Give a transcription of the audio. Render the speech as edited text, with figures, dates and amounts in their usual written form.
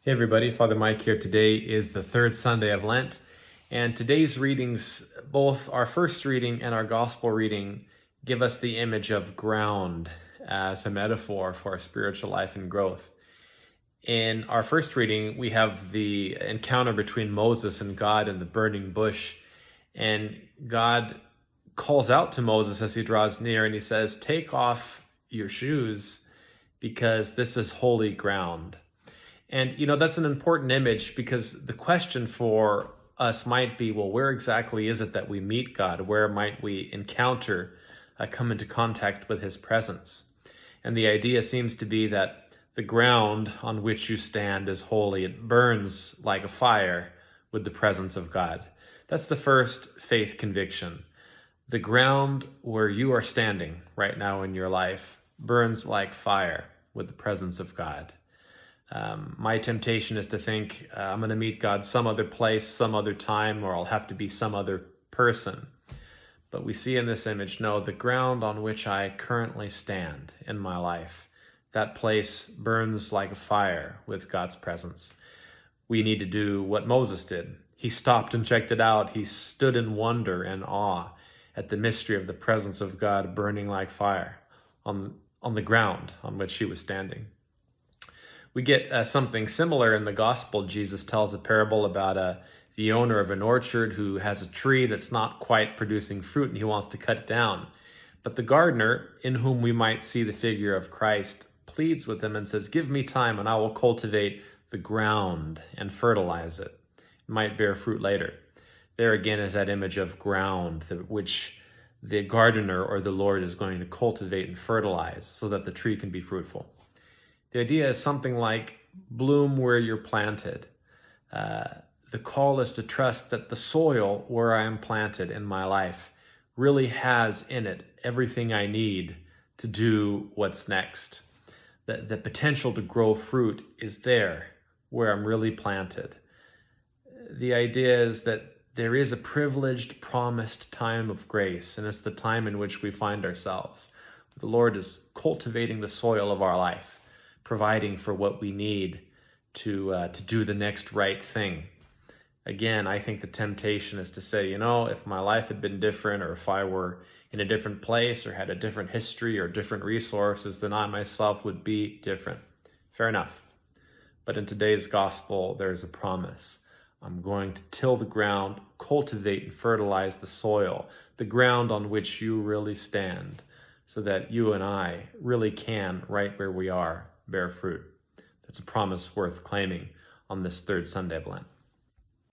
Hey everybody, Father Mike here. Today is the third Sunday of Lent, and today's readings, both our first reading and our gospel reading, give us the image of ground as a metaphor for our spiritual life and growth. In our first reading, we have the encounter between Moses and God in the burning bush, and God calls out to Moses as he draws near, and he says, "Take off your shoes because this is holy ground." And, that's an important image because the question for us might be, well, where exactly is it that we meet God? Where might we encounter, come into contact with his presence? And the idea seems to be that the ground on which you stand is holy. It burns like a fire with the presence of God. That's the first faith conviction. The ground where you are standing right now in your life burns like fire with the presence of God. My temptation is to think I'm going to meet God some other place, some other time, or I'll have to be some other person. But we see in this image, no, the ground on which I currently stand in my life, that place burns like a fire with God's presence. We need to do what Moses did. He stopped and checked it out. He stood in wonder and awe at the mystery of the presence of God burning like fire on the ground on which he was standing. We get something similar in the gospel. Jesus tells a parable about the owner of an orchard who has a tree that's not quite producing fruit and he wants to cut it down. But the gardener, in whom we might see the figure of Christ, pleads with him and says, "Give me time and I will cultivate the ground and fertilize it. It might bear fruit later." There again is that image of ground which the gardener or the Lord is going to cultivate and fertilize so that the tree can be fruitful. The idea is something like bloom where you're planted. The call is to trust that the soil where I am planted in my life really has in it everything I need to do what's next. The potential to grow fruit is there where I'm really planted. The idea is that there is a privileged, promised time of grace, and it's the time in which we find ourselves. The Lord is cultivating the soil of our life, providing for what we need to do the next right thing. Again, I think the temptation is to say, if my life had been different, or if I were in a different place or had a different history or different resources, then I myself would be different. Fair enough. But in today's gospel, there's a promise. I'm going to till the ground, cultivate and fertilize the soil, the ground on which you really stand, so that you and I really can, right where we are, bear fruit. That's a promise worth claiming on this third Sunday of Lent.